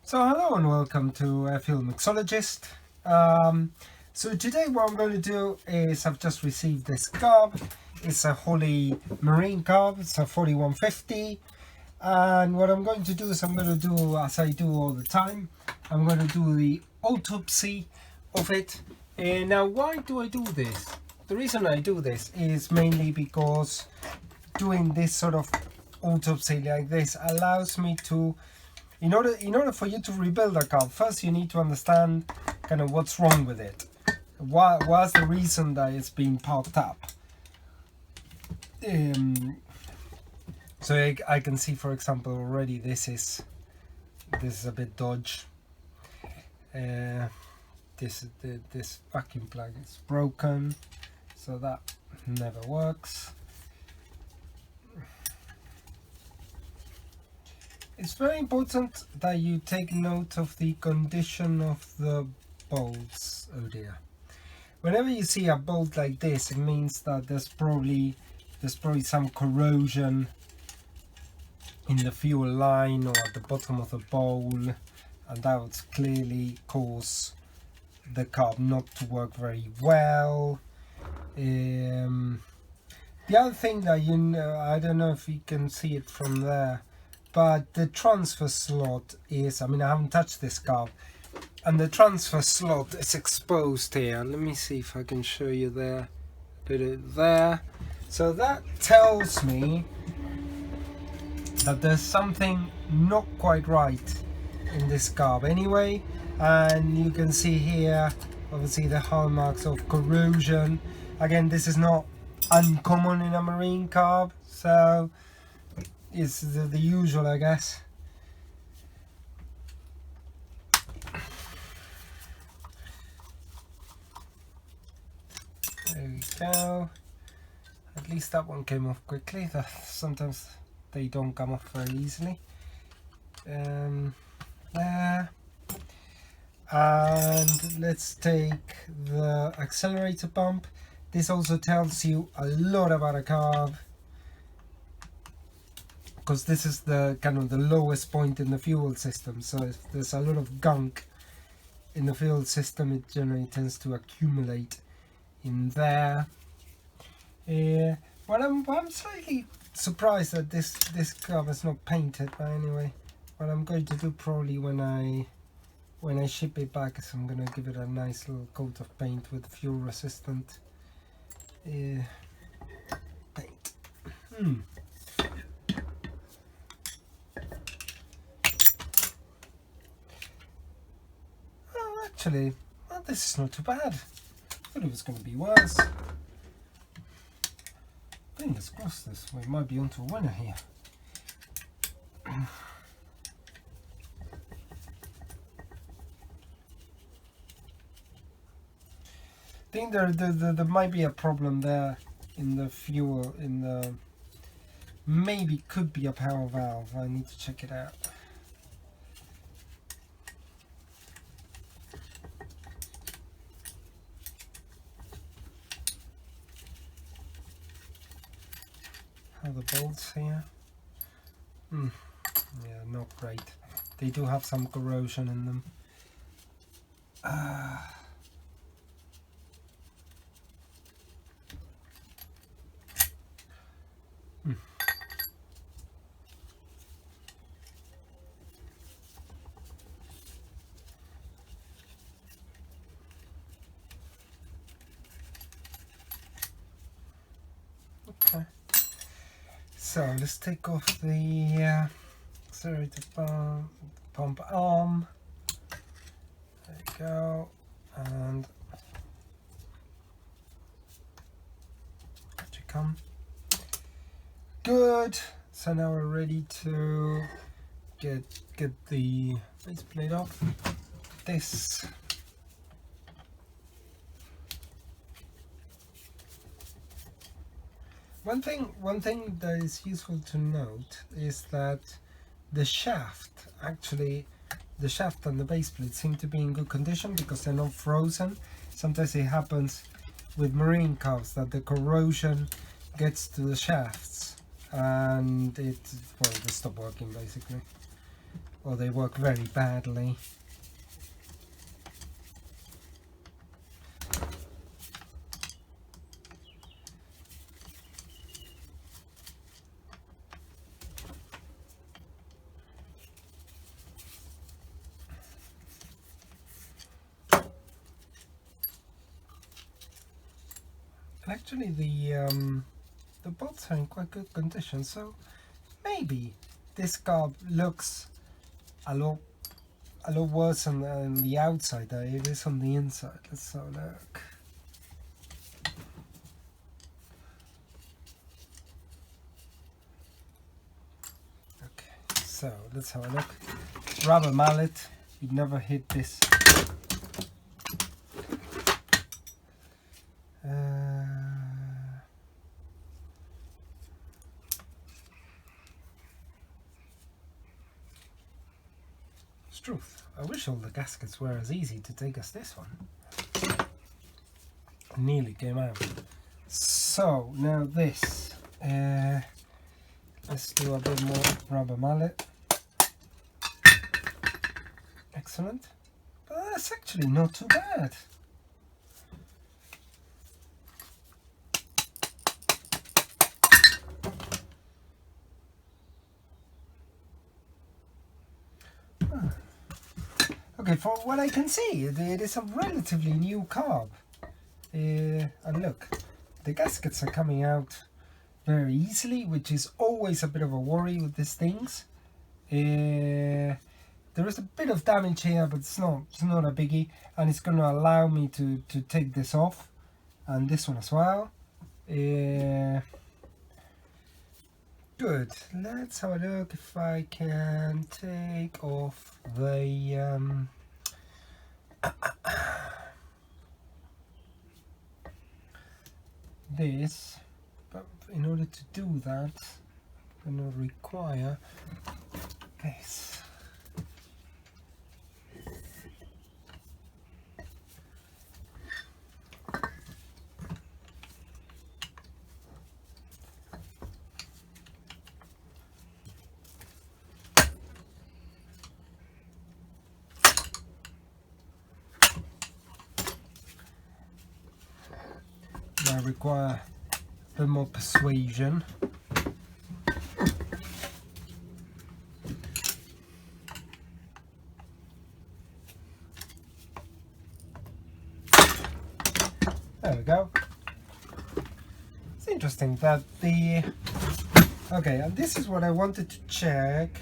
So hello and welcome to Mixologist. So today what I'm going to do is I've just received this carb. It's a Holley Marine Carb. It's a 4150. And what I'm going to do is I'm going to do, as I do all the time, I'm going to do the autopsy of it. And now why do I do this? The reason I do this is mainly because doing this sort of autopsy like this allows me to, in order for you to rebuild a carb, first you need to understand kind of what's wrong with it. What's the reason that it's being popped up? So I can see, for example, already this is a bit dodgy. This vacuum plug is broken, so that never works. It's very important that you take note of the condition of the bolts. Oh dear. Whenever you see a bolt like this, it means that there's probably some corrosion in the fuel line or at the bottom of the bowl, and that would clearly cause the carb not to work very well. The other thing that I don't know if you can see it from there, but the transfer slot is, I haven't touched this carb, and the transfer slot is exposed here. Let me see if I can show you there. Put it there. So that tells me that there's something not quite right in this carb anyway. And you can see here, obviously, the hallmarks of corrosion. Again, this is not uncommon in a marine carb, so it's the usual, I guess. There we go. At least that one came off quickly. Sometimes they don't come off very easily. There. And let's take the accelerator pump. This also tells you a lot about a carb, because this is the kind of the lowest point in the fuel system. So if there's a lot of gunk in the fuel system, it generally tends to accumulate in there. Well, I'm slightly surprised that this carb is not painted, but anyway, what I'm going to do probably when I ship it back is I'm going to give it a nice little coat of paint with fuel resistant paint. Actually, well, this is not too bad. I thought it was going to be worse. Fingers crossed this. We might be onto a winner here. I think there might be a problem there in the fuel, maybe could be a power valve. I need to check it out. How the bolts here? Yeah, not great. They do have some corrosion in them. Okay. So let's take off the accelerator pump arm. There you go. And out you come. Good. So now we're ready to get the faceplate off. This. One thing that is useful to note is that the shaft and the base plate seem to be in good condition because they're not frozen. Sometimes it happens with marine carbs that the corrosion gets to the shafts and they stop working basically. or they work very badly. Actually, the bolts are in quite good condition, so maybe this carb looks a lot worse on the outside than it is on the inside. Let's have a look. Okay, so let's have a look. Rubber mallet, you'd never hit this. Truth. I wish all the gaskets were as easy to take as this one. Nearly came out. So now this. Let's do a bit more rubber mallet. Excellent. But that's actually not too bad. Okay, for what I can see, it is a relatively new carb. And look, the gaskets are coming out very easily, which is always a bit of a worry with these things. There is a bit of damage here, but it's not a biggie, and it's going to allow me to take this off, and this one as well. Good. Let's have a look if I can take off the this, but in order to do that, I'm going to require this. I require a bit more persuasion. There we go. It's interesting that the... Okay, and this is what I wanted to check.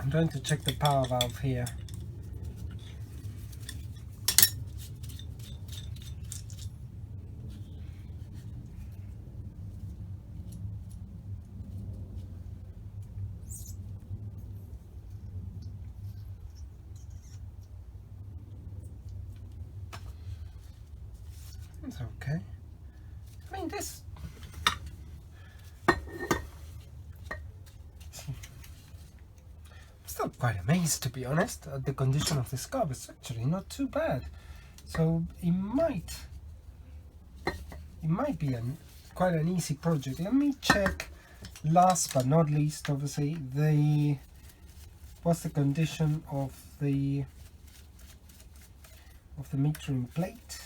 I'm trying to check the power valve here. It's okay. I mean, this... Still quite amazed, to be honest, at the condition of this carb. It's actually not too bad, so it might be quite an easy project. Let me check, last but not least, obviously, what's the condition of the metering plate.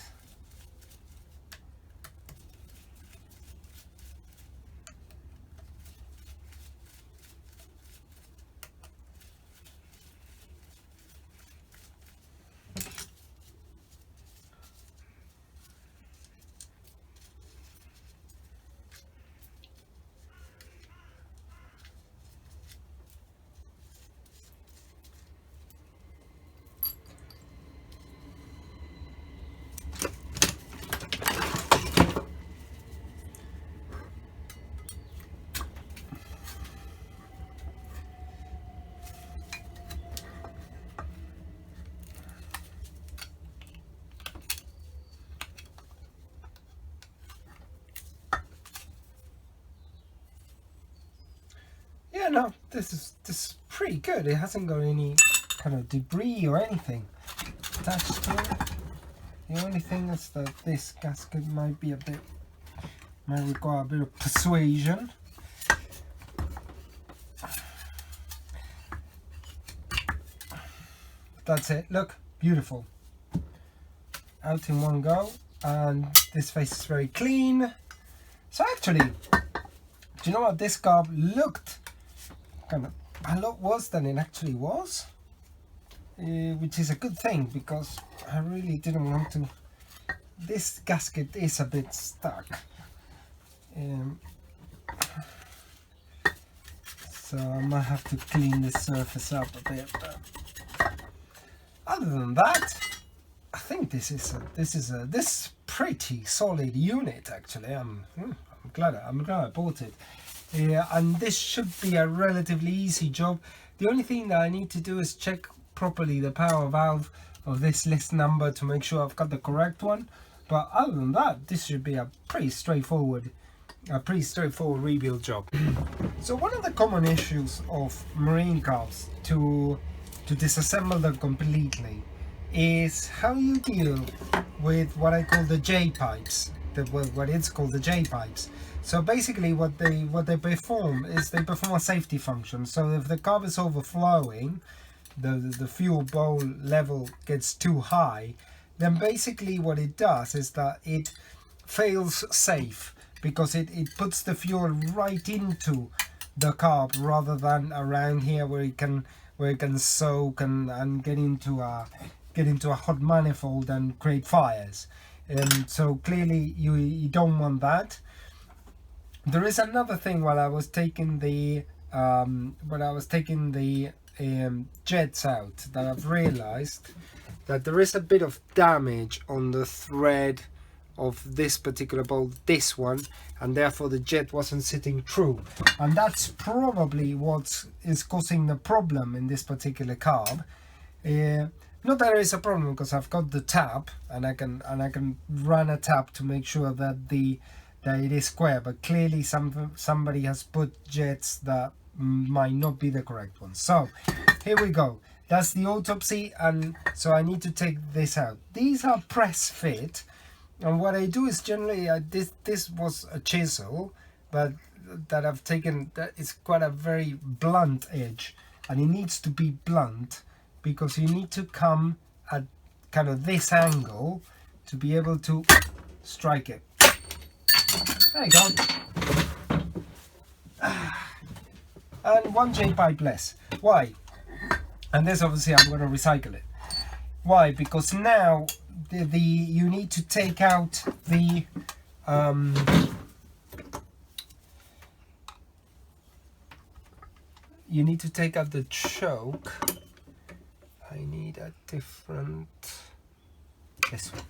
Yeah, no, this is pretty good. It hasn't got any kind of debris or anything. attached to it. The only thing is that this gasket might require a bit of persuasion. That's it. Look, beautiful. Out in one go, and this face is very clean. So actually, do you know what? This carb looked kind of a lot worse than it actually was, which is a good thing because I really didn't want to. This gasket is a bit stuck, so I might have to clean the surface up a bit. But other than that, I think this is pretty solid unit actually. I'm glad I bought it. And this should be a relatively easy job. The only thing that I need to do is check properly the power valve of this list number to make sure I've got the correct one. But other than that, this should be a pretty straightforward rebuild job. So one of the common issues of marine carbs to disassemble them completely is how you deal with what I call the J-pipes, what it's called the J-pipes. So basically what they perform is they perform a safety function. So if the carb is overflowing, the fuel bowl level gets too high, then basically what it does is that it fails safe, because it puts the fuel right into the carb rather than around here where it can soak and get into a hot manifold and create fires. So clearly you don't want that. There is another thing. While I was taking the jets out, that I've realized that there is a bit of damage on the thread of this particular bolt, this one, and therefore the jet wasn't sitting true, and that's probably what is causing the problem in this particular carb. Not that there is a problem, because I've got the tap and I can run a tap to make sure that it is square, but clearly somebody has put jets that might not be the correct ones. So here we go. That's the autopsy, and so I need to take this out. These are press fit, and what I do is generally this was a chisel, but that I've taken, that it's got a very blunt edge, and it needs to be blunt because you need to come at kind of this angle to be able to strike it. There you go. And one J-pipe less. Why? And this obviously I'm going to recycle it. Why? Because now you need to take out the choke. I need a different, this one.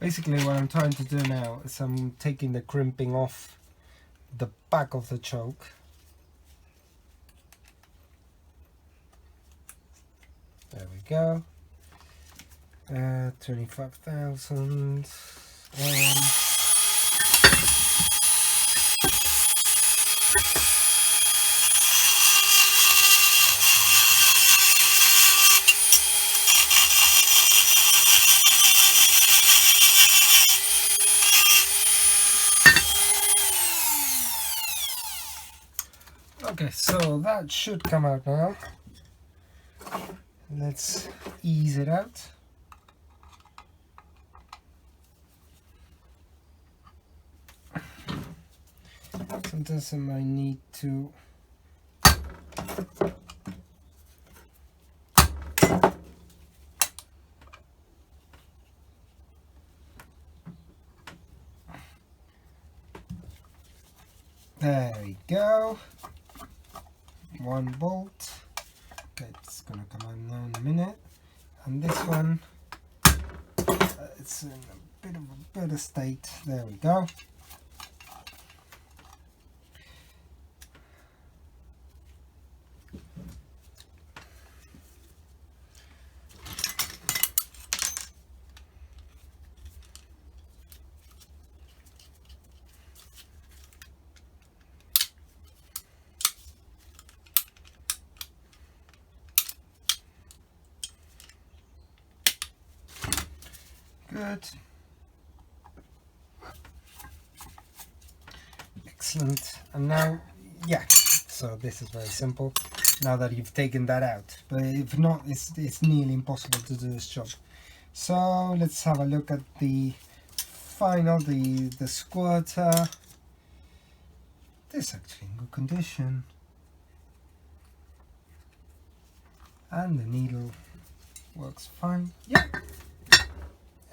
Basically what I'm trying to do now is I'm taking the crimping off the back of the choke. There we go. 25,000. Okay, so that should come out now. Let's ease it out. Sometimes I might need to there we go. One bolt. Okay, it's gonna come out now in a minute. And this one, it's in a bit of a better state. There we go. Good. Excellent. And now, yeah, so this is very simple now that you've taken that out. But if not, it's nearly impossible to do this job. So let's have a look at the final, the squirter. This is actually in good condition. And the needle works fine. Yeah.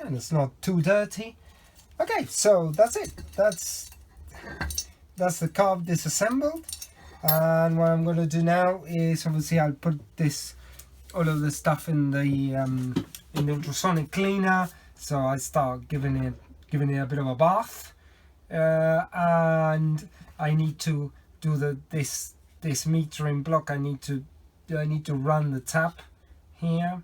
And it's not too dirty. Okay, so that's it. That's the carb disassembled. And what I'm going to do now is obviously I'll put all of the stuff in the ultrasonic cleaner. So I start giving it a bit of a bath, and I need to do this metering block. I need to run the tap here.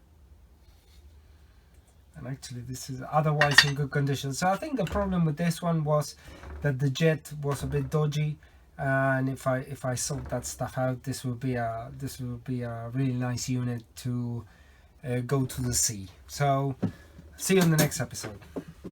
And actually this is otherwise in good condition. So I think the problem with this one was that the jet was a bit dodgy, and if I sort that stuff out, this will be a really nice unit to go to the sea. So see you in the next episode.